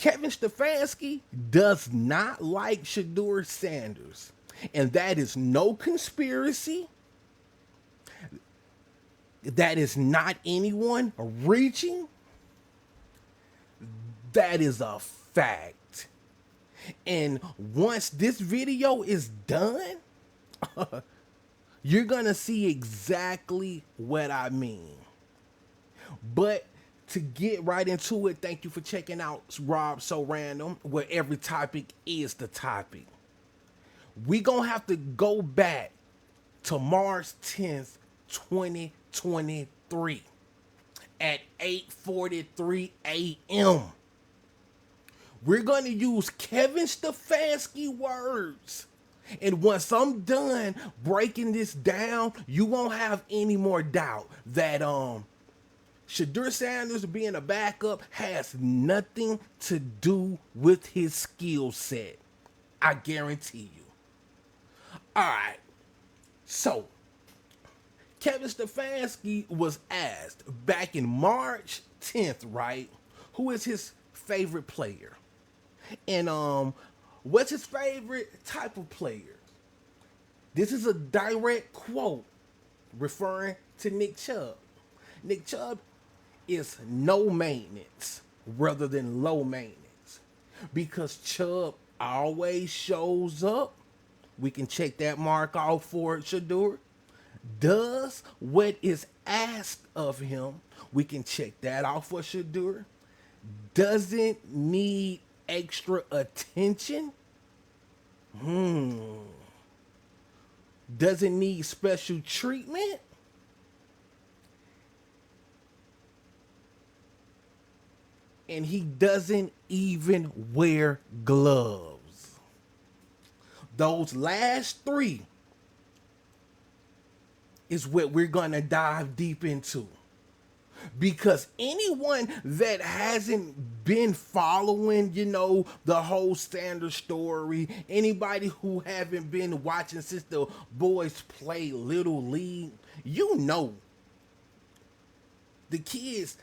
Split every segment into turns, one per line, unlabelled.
Kevin Stefanski does not like Shedeur Sanders. And that is no conspiracy. That is not anyone reaching. That is a fact. And once this video is done, you're going to see exactly what I mean. But to get right into it, thank you for checking out Rob So Random, where every topic is the topic. We gonna have to go back to March 10th, 2023 at 8:43 a.m. We're gonna use Kevin Stefanski words. And once I'm done breaking this down, you won't have any more doubt that Shedeur Sanders being a backup has nothing to do with his skill set. I guarantee you. All right. So, Kevin Stefanski was asked back in March 10th, right? Who is his favorite player? And what's his favorite type of player? This is a direct quote referring to Nick Chubb. Nick Chubb is no maintenance rather than low maintenance because Chubb always shows up. We can check that mark off for Shedeur. Does what is asked of him. We can check that off for Shedeur. Doesn't need extra attention. Doesn't need special treatment. And he doesn't even wear gloves. Those last three is what we're going to dive deep into. Because anyone that hasn't been following, the whole Sanders story, anybody who haven't been watching since the boys play Little League, the kids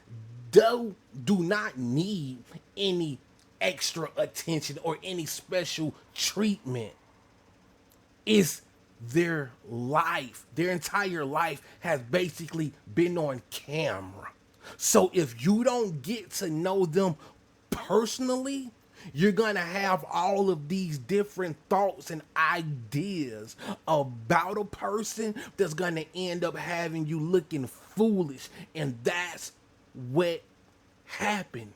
do not need any extra attention or any special treatment. It's their life. Their entire life has basically been on camera. So if you don't get to know them personally, you're going to have all of these different thoughts and ideas about a person that's going to end up having you looking foolish. And that's what happened.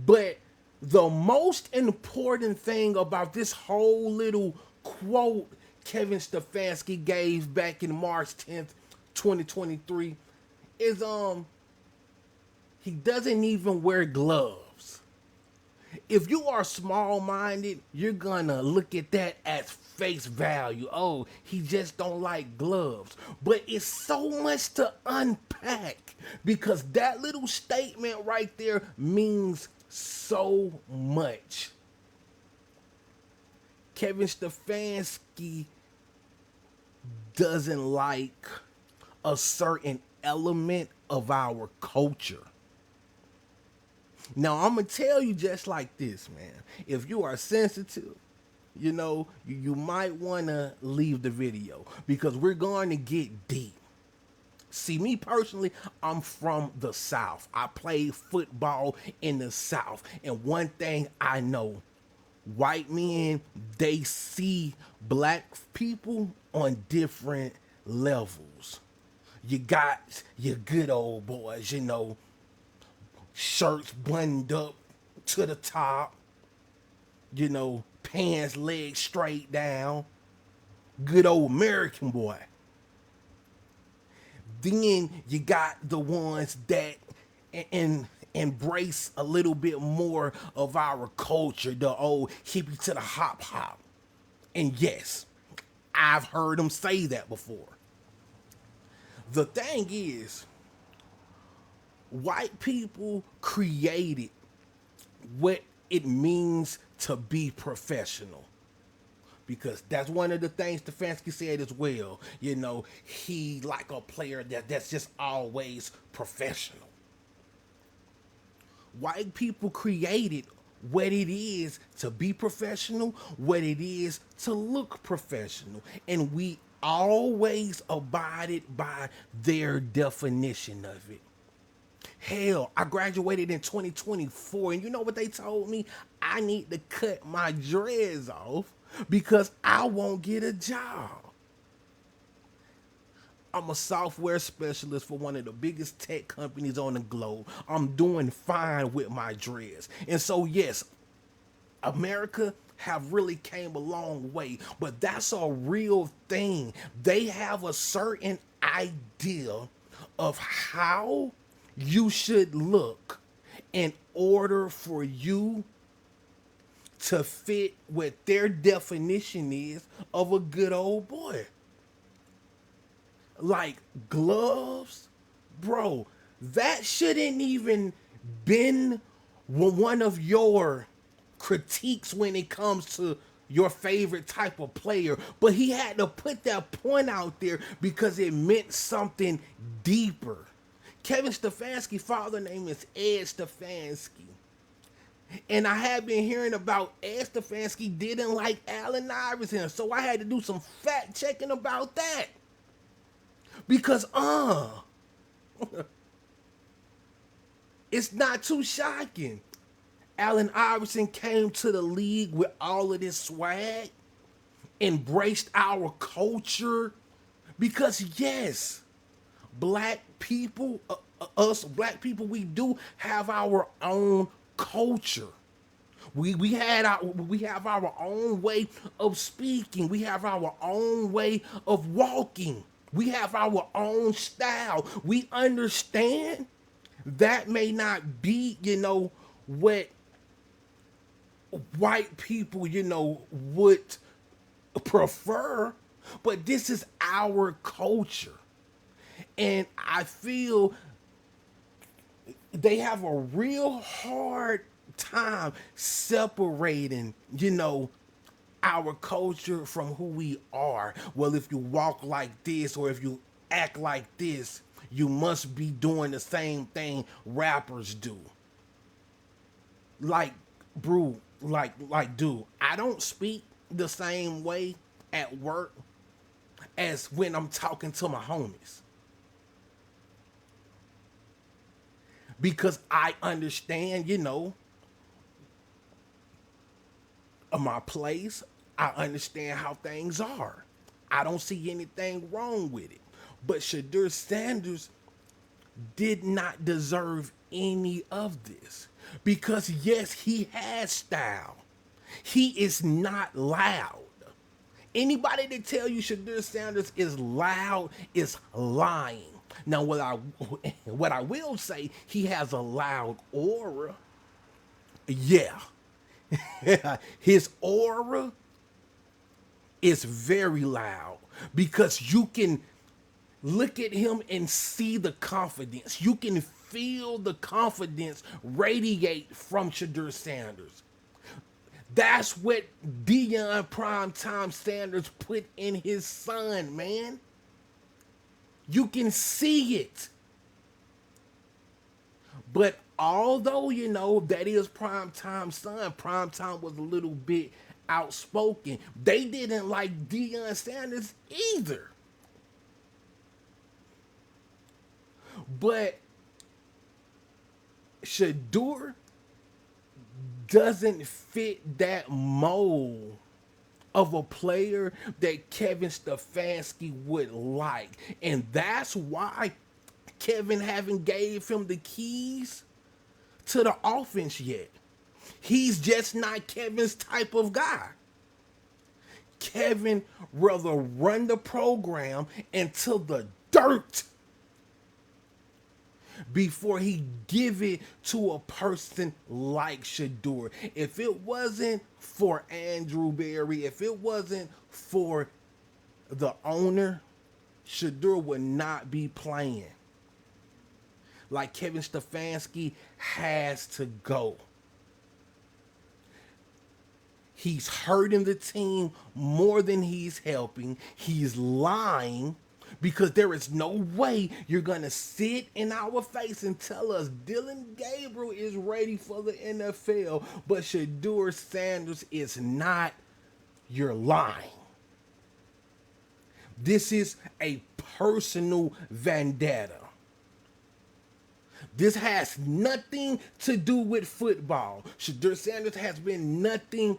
But the most important thing about this whole little quote Kevin Stefanski gave back in March 10th, 2023 is he doesn't even wear gloves. If you are small-minded, you're gonna look at that as face value. Oh, he just don't like gloves. But it's so much to unpack because that little statement right there means so much. Kevin Stefanski doesn't like a certain element of our culture. Now, I'm going to tell you just like this, man. If you are sensitive, you might want to leave the video because we're going to get deep. See, me personally, I'm from the South. I played football in the South. And one thing I know, white men, they see black people on different levels. You got your good old boys, shirts buttoned up to the top, pants, legs straight down. Good old American boy. Then you got the ones that embrace a little bit more of our culture, the old hippie to the hop hop. And yes, I've heard them say that before. The thing is, white people created what it means to be professional. Because that's one of the things Stefanski said as well. He like a player that's just always professional. White people created what it is to be professional, what it is to look professional. And we always abided by their definition of it. Hell, I graduated in 2024, and you know what they told me? I need to cut my dreads off because I won't get a job. I'm a software specialist for one of the biggest tech companies on the globe. I'm doing fine with my dreads. And so, yes, America have really came a long way, but that's a real thing. They have a certain idea of how you should look in order for you to fit what their definition is of a good old boy. Like gloves, bro, that shouldn't even been one of your critiques when it comes to your favorite type of player, but he had to put that point out there because it meant something deeper. Kevin Stefanski's father name is Ed Stefanski. And I have been hearing about Ed Stefanski didn't like Allen Iverson, so I had to do some fact checking about that. Because it's not too shocking. Allen Iverson came to the league with all of this swag, embraced our culture. Because yes, black people, us black people, we do have our own culture. We have our own way of speaking. We have our own way of walking. We have our own style. We understand that may not be, what white people, would prefer, but this is our culture. And I feel they have a real hard time separating, our culture from who we are. Well, if you walk like this or if you act like this, you must be doing the same thing rappers do. Like, bro, dude, I don't speak the same way at work as when I'm talking to my homies. Because I understand, my place. I understand how things are. I don't see anything wrong with it. But Shedeur Sanders did not deserve any of this. Because yes, he has style. He is not loud. Anybody that tell you Shedeur Sanders is loud is lying. Now, what I will say, he has a loud aura. Yeah. His aura is very loud because you can look at him and see the confidence. You can feel the confidence radiate from Shedeur Sanders. That's what Deion Primetime Sanders put in his son, man. You can see it. But although, that is Primetime son, Primetime was a little bit outspoken. They didn't like Deion Sanders either. But Shedeur doesn't fit that mold of a player that Kevin Stefanski would like. And that's why Kevin haven't gave him the keys to the offense yet. He's just not Kevin's type of guy. Kevin rather run the program into the dirt before he give it to a person like Shedeur. If it wasn't for Andrew Berry, if it wasn't for the owner, Shedeur would not be playing. Like Kevin Stefanski has to go. He's hurting the team more than he's helping. He's lying Because there is no way you're going to sit in our face and tell us Dylan Gabriel is ready for the NFL, but Shedeur Sanders is not. You're lying. This is a personal vendetta. This has nothing to do with football. Shedeur Sanders has been nothing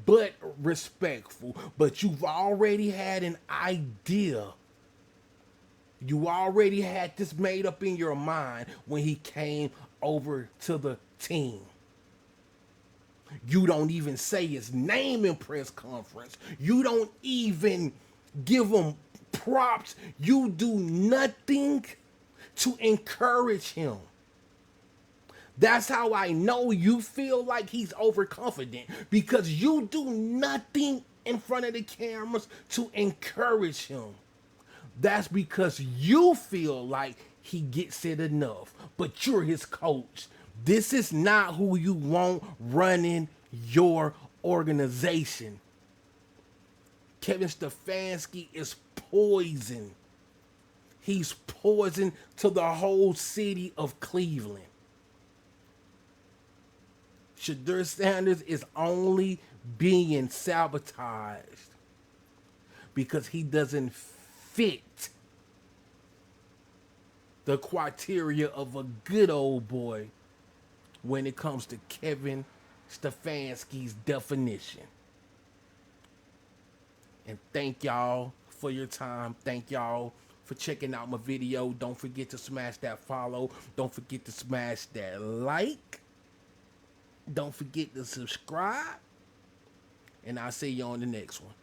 but respectful, but you've already had an idea. You already had this made up in your mind when he came over to the team. You don't even say his name in press conference. You don't even give him props. You do nothing to encourage him. That's how I know you feel like he's overconfident, because you do nothing in front of the cameras to encourage him. That's because you feel like he gets it enough, but you're his coach. This is not who you want running your organization. Kevin Stefanski is poison. He's poison to the whole city of Cleveland. Shedeur Sanders is only being sabotaged because he doesn't fit the criteria of a good old boy when it comes to Kevin Stefanski's definition. And thank y'all for your time. Thank y'all for checking out my video. Don't forget to smash that follow. Don't forget to smash that like. Don't forget to subscribe. And I'll see you on the next one.